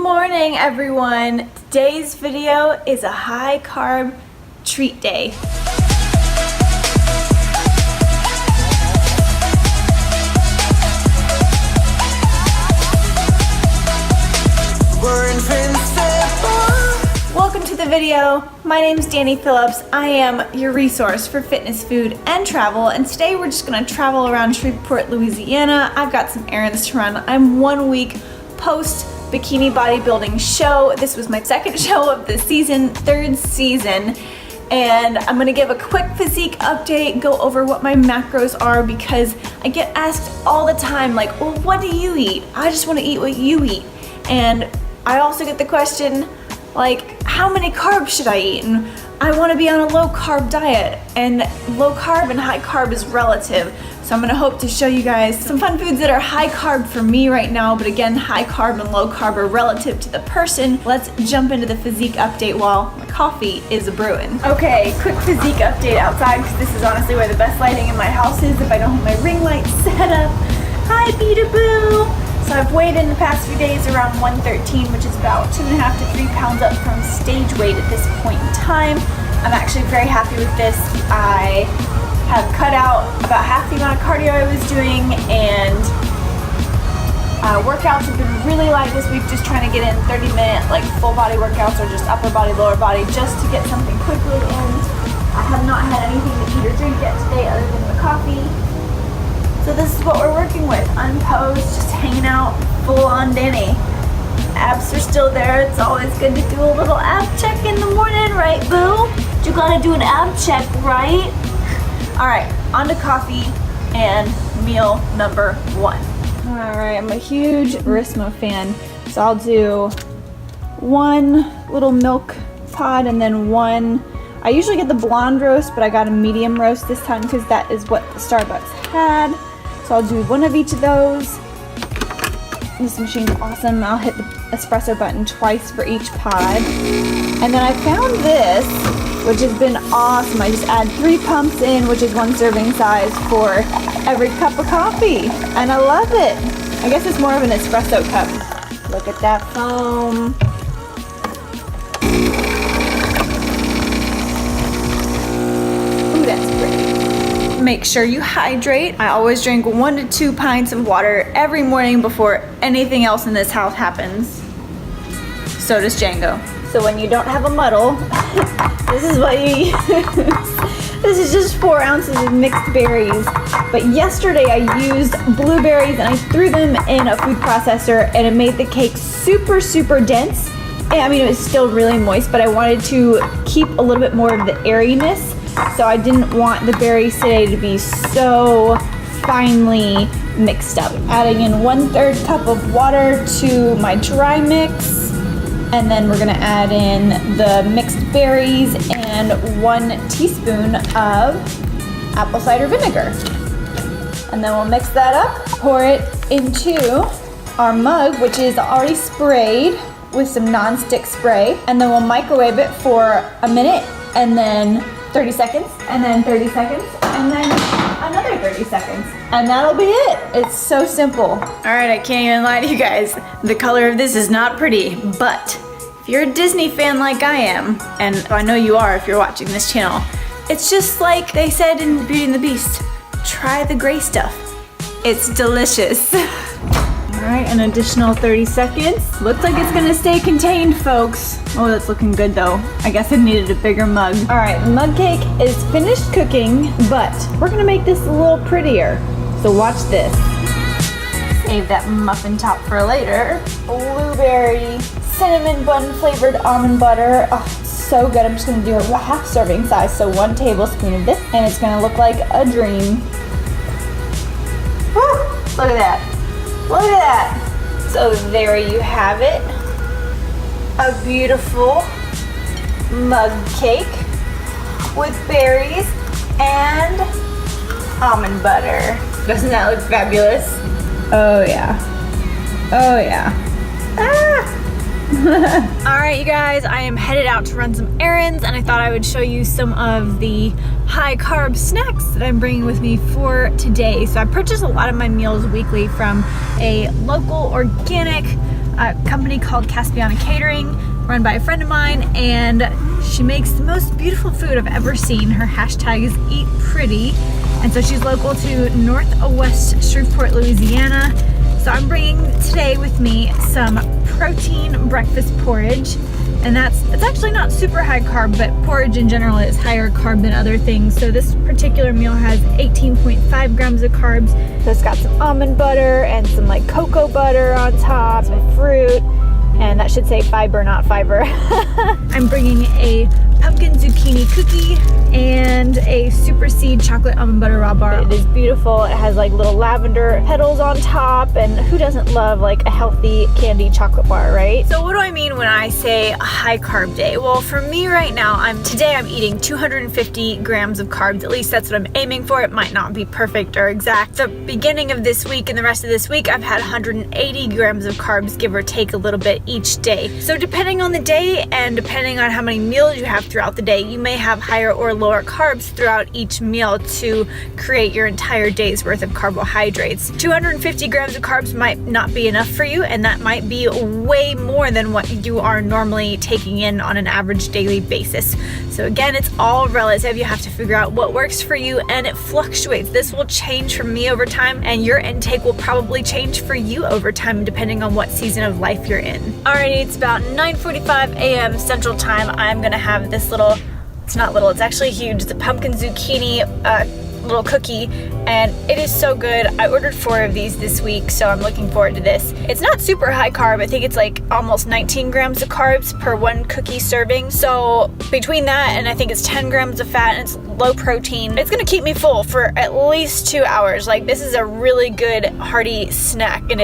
morning, everyone. Today's video is a high carb treat day. Welcome to the video. My name's Danye Phillips. I am your resource for fitness, food, and travel. And today we're just gonna travel around Shreveport, Louisiana. I've got some errands to run. I'm 1 week post bikini bodybuilding show. This was my second show of the season, third season. And I'm gonna give a quick physique update, go over what my macros are because I get asked all the time, like, well, what do you eat? I just wanna eat what you eat. And I also get the question, like, how many carbs should I eat? And I wanna be on a low carb diet, and low carb and high carb is relative. So I'm gonna hope to show you guys some fun foods that are high carb for me right now, but again, high carb and low carb are relative to the person. Let's jump into the physique update while my coffee is brewing. Okay, quick physique update outside, because this is honestly where the best lighting in my house is if I don't have my ring light set up. Hi, Bee-da-boo! So I've weighed in the past few days around 113, which is about 2.5 to 3 pounds up from stage weight at this point in time. I'm actually very happy with this. I have cut out about half the amount of cardio I was doing, and workouts have been really light this week, just trying to get in 30-minute like full body workouts or just upper body, lower body, just to get something quickly in. I have not had anything to eat or drink yet today other than the coffee. So this is what we're working with, unposed, just hanging out, full on Danye. Abs are still there. It's always good to do a little ab check in the morning, right, boo? You gotta do an ab check, right? All right, on to coffee and meal number 1. All right, I'm a huge Rismo fan, so I'll do 1 little milk pod and then 1. I usually get the blonde roast, but I got a medium roast this time because that is what the Starbucks had. So I'll do 1 of each of those. This machine's awesome. I'll hit the espresso button twice for each pod. And then I found this, which has been awesome. I just add 3 pumps in, which is 1 serving size for every cup of coffee. And I love it. I guess it's more of an espresso cup. Look at that foam. Ooh, that's pretty. Make sure you hydrate. I always drink 1 to 2 pints of water every morning before anything else in this house happens. So does Django. So when you don't have a muddle, this is what you use. This is just 4 ounces of mixed berries. But yesterday I used blueberries and I threw them in a food processor and it made the cake super, super dense. And, I mean, it was still really moist, but I wanted to keep a little bit more of the airiness. So I didn't want the berries today to be so finely mixed up. Adding in 1/3 cup of water to my dry mix. And then we're gonna add in the mixed berries and 1 teaspoon of apple cider vinegar. And then we'll mix that up, pour it into our mug, which is already sprayed with some non-stick spray. And then we'll microwave it for a minute, and then 30 seconds, and then 30 seconds, and then another 30 seconds. And that'll be it. It's so simple. All right, I can't even lie to you guys. The color of this is not pretty, but if you're a Disney fan like I am, and I know you are if you're watching this channel, it's just like they said in Beauty and the Beast, try the gray stuff. It's delicious. All right, an additional 30 seconds. Looks like it's gonna stay contained, folks. Oh, that's looking good though. I guess I needed a bigger mug. All right, the mug cake is finished cooking, but we're gonna make this a little prettier. So watch this. Save that muffin top for later. Blueberry, cinnamon bun flavored almond butter. Oh, it's so good. I'm just gonna do a half serving size, so 1 tablespoon of this, and it's gonna look like a dream. Woo, look at that. Look at that. So there you have it. A beautiful mug cake with berries and almond butter. Doesn't that look fabulous? Oh yeah. Oh yeah. Ah! All right, you guys, I am headed out to run some errands, and I thought I would show you some of the high carb snacks that I'm bringing with me for today. So I purchase a lot of my meals weekly from a local organic a company called Caspiana Catering, run by a friend of mine, and she makes the most beautiful food I've ever seen. Her hashtag is Eat Pretty, and so she's local to Northwest Shreveport, Louisiana. So I'm bringing today with me some protein breakfast porridge, and it's actually not super high carb, but porridge in general is higher carb than other things. So this particular meal has 18.5 grams of carbs. So it's got some almond butter and some like cocoa butter on top, some fruit, and that should say fiber, not fiber. I'm bringing a pumpkin zucchini cookie and a super seed chocolate almond butter raw bar. It is beautiful. It has like little lavender petals on top, and who doesn't love like a healthy candy chocolate bar, right? So what do I mean when I say a high carb day? Well, for me right now, today I'm eating 250 grams of carbs. At least that's what I'm aiming for. It might not be perfect or exact. The beginning of this week and the rest of this week, I've had 180 grams of carbs, give or take a little bit each day. So depending on the day and depending on how many meals you have throughout the day, you may have higher or lower carbs throughout each meal to create your entire day's worth of carbohydrates. 250 grams of carbs might not be enough for you, and that might be way more than what you are normally taking in on an average daily basis. So again, it's all relative. You have to figure out what works for you, and it fluctuates. This will change for me over time, and your intake will probably change for you over time depending on what season of life you're in. Alrighty, it's about 9:45 a.m. Central Time. I'm gonna have this little, it's not little, it's actually huge. It's a pumpkin zucchini little cookie, and it is so good. I ordered 4 of these this week, so I'm looking forward to this. It's not super high carb. I think it's like almost 19 grams of carbs per 1 cookie serving. So between that and I think it's 10 grams of fat, and it's low protein, it's gonna keep me full for at least 2 hours. Like, this is a really good hearty snack, and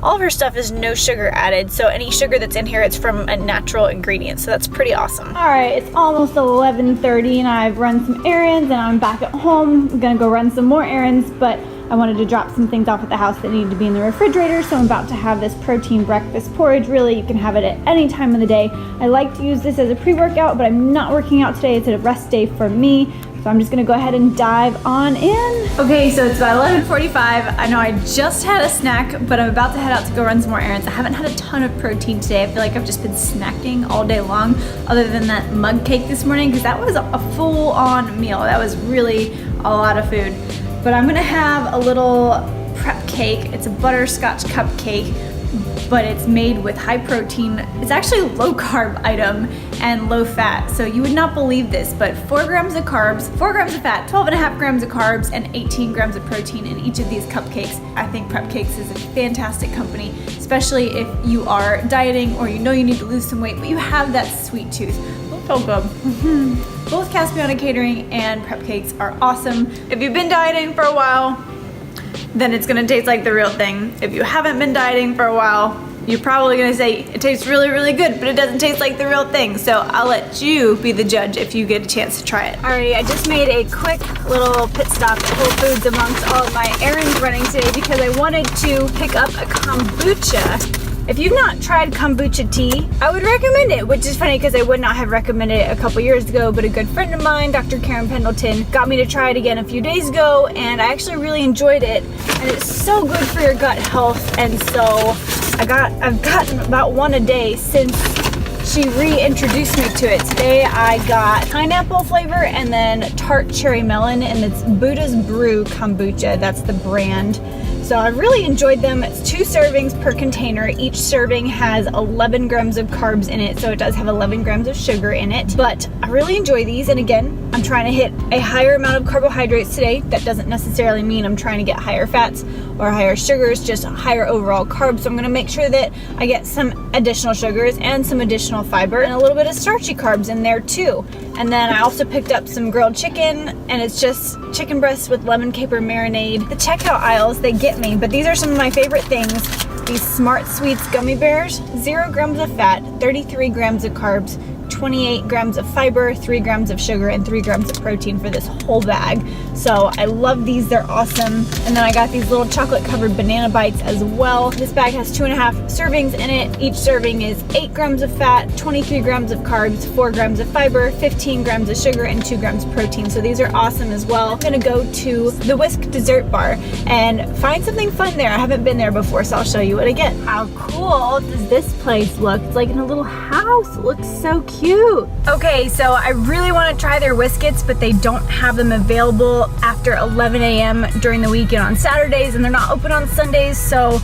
all of her stuff is no sugar added. So any sugar that's in here, it's from a natural ingredient. So that's pretty awesome. All right, it's almost 11:30 and I've run some errands and I'm back at home. I'm gonna go run some more errands, but I wanted to drop some things off at the house that needed to be in the refrigerator, so I'm about to have this protein breakfast porridge. Really, you can have it at any time of the day. I like to use this as a pre-workout, but I'm not working out today. It's a rest day for me, so I'm just gonna go ahead and dive on in. Okay, so it's about 11:45. I know I just had a snack, but I'm about to head out to go run some more errands. I haven't had a ton of protein today. I feel like I've just been snacking all day long, other than that mug cake this morning, because that was a full-on meal. That was really a lot of food. But I'm gonna have a little prep cake. It's a butterscotch cupcake, but it's made with high protein. It's actually a low carb item and low fat. So you would not believe this, but 4 grams of carbs, 4 grams of fat, 12.5 grams of carbs, and 18 grams of protein in each of these cupcakes. I think Prep Cakes is a fantastic company, especially if you are dieting or you know you need to lose some weight, but you have that sweet tooth. So good. Both Caspiana Catering and Prep Cakes are awesome. If you've been dieting for a while, then it's gonna taste like the real thing. If you haven't been dieting for a while, you're probably gonna say it tastes really, really good, but it doesn't taste like the real thing. So I'll let you be the judge if you get a chance to try it. Alrighty, I just made a quick little pit stop at Whole Foods amongst all of my errands running today because I wanted to pick up a kombucha. If you've not tried kombucha tea, I would recommend it, which is funny because I would not have recommended it a couple years ago, but a good friend of mine, Dr. Karen Pendleton, got me to try it again a few days ago, and I actually really enjoyed it, and it's so good for your gut health. And so I've gotten about 1 a day since she reintroduced me to it. Today I got pineapple flavor and then tart cherry melon, and it's Buddha's Brew kombucha. That's the brand. So I really enjoyed them. It's 2 servings per container. Each serving has 11 grams of carbs in it, so it does have 11 grams of sugar in it. But I really enjoy these, and again, I'm trying to hit a higher amount of carbohydrates today. That doesn't necessarily mean I'm trying to get higher fats or higher sugars, just higher overall carbs. So I'm gonna make sure that I get some additional sugars and some additional fiber and a little bit of starchy carbs in there too. And then I also picked up some grilled chicken, and it's just chicken breasts with lemon caper marinade. The checkout aisles, they get me, but these are some of my favorite things. These Smart Sweets gummy bears, 0 grams of fat, 33 grams of carbs, 28 grams of fiber, 3 grams of sugar, and 3 grams of protein for this whole bag. So I love these, they're awesome. And then I got these little chocolate covered banana bites as well. This bag has 2.5 servings in it. Each serving is 8 grams of fat, 23 grams of carbs, 4 grams of fiber, 15 grams of sugar, and 2 grams of protein. So these are awesome as well. I'm gonna go to the Whisk dessert bar and find something fun there. I haven't been there before, so I'll show you what I get. How cool does this place look? It's like in a little house. It looks so cute. Okay, so I really want to try their Whiskets, but they don't have them available after 11 a.m. during the week and on Saturdays, and they're not open on Sundays, so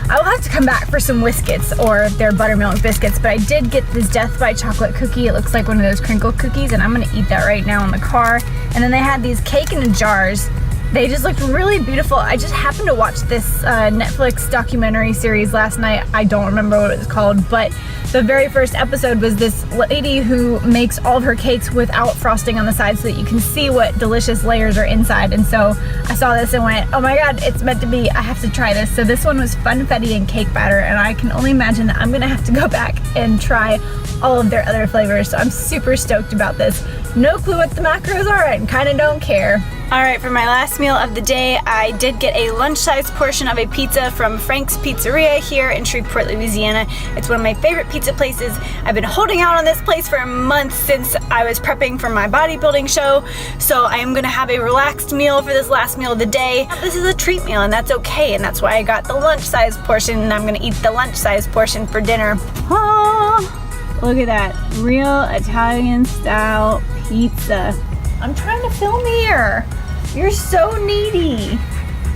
I will have to come back for some Whiskets or their buttermilk biscuits. But I did get this Death by Chocolate cookie. It looks like one of those crinkle cookies, and I'm gonna eat that right now in the car. And then they had these cake in jars. They just looked really beautiful. I just happened to watch this Netflix documentary series last night. I don't remember what it was called, but the very first episode was this lady who makes all of her cakes without frosting on the side so that you can see what delicious layers are inside. And so I saw this and went, oh my God, it's meant to be. I have to try this. So this one was funfetti and cake batter, and I can only imagine that I'm gonna have to go back and try all of their other flavors. So I'm super stoked about this. No clue what the macros are and kind of don't care. All right, for my last meal of the day, I did get a lunch-sized portion of a pizza from Frank's Pizzeria here in Shreveport, Louisiana. It's one of my favorite pizza places. I've been holding out on this place for months since I was prepping for my bodybuilding show, so I am gonna have a relaxed meal for this last meal of the day. This is a treat meal, and that's okay, and that's why I got the lunch-sized portion, and I'm gonna eat the lunch-sized portion for dinner. Oh, look at that, real Italian-style pizza. I'm trying to film here. You're so needy.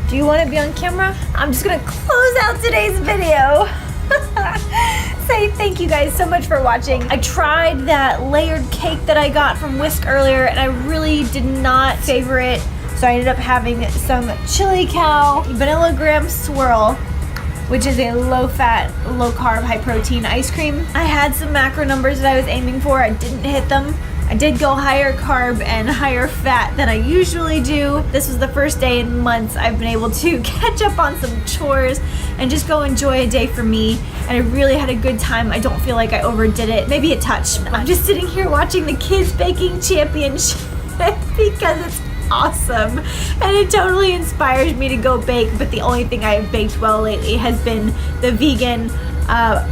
Do you want to be on camera? I'm just gonna close out today's video. Say thank you guys so much for watching. I tried that layered cake that I got from Whisk earlier, and I really did not favor it. So I ended up having some Chili Cow Vanilla Graham Swirl, which is a low-fat, low-carb, high-protein ice cream. I had some macro numbers that I was aiming for. I didn't hit them. I did go higher carb and higher fat than I usually do. This was the first day in months I've been able to catch up on some chores and just go enjoy a day for me. And I really had a good time. I don't feel like I overdid it. Maybe a touch. I'm just sitting here watching the Kids Baking Championship because it's awesome. And it totally inspires me to go bake. But the only thing I've baked well lately has been the vegan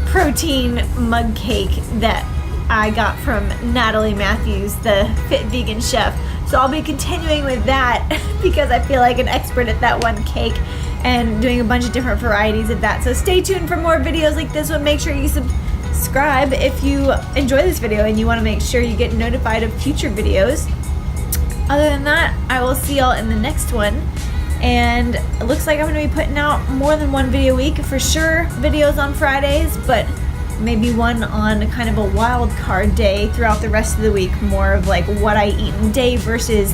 protein mug cake that I got from Natalie Matthews, the Fit Vegan Chef. So I'll be continuing with that because I feel like an expert at that one cake and doing a bunch of different varieties of that. So stay tuned for more videos like this one. Make sure you subscribe if you enjoy this video and you want to make sure you get notified of future videos. Other than that, I will see y'all in the next one. And it looks like I'm going to be putting out more than one video a week. For sure, videos on Fridays, but maybe one on kind of a wild card day throughout the rest of the week, more of like what I eat in a day versus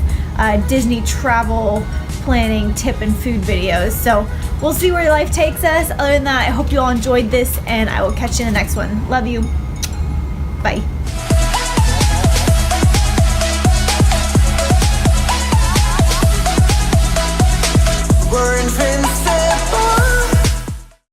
Disney travel planning tip and food videos. So we'll see where life takes us. Other than that, I hope you all enjoyed this, and I will catch you in the next one. Love you. Bye. We're in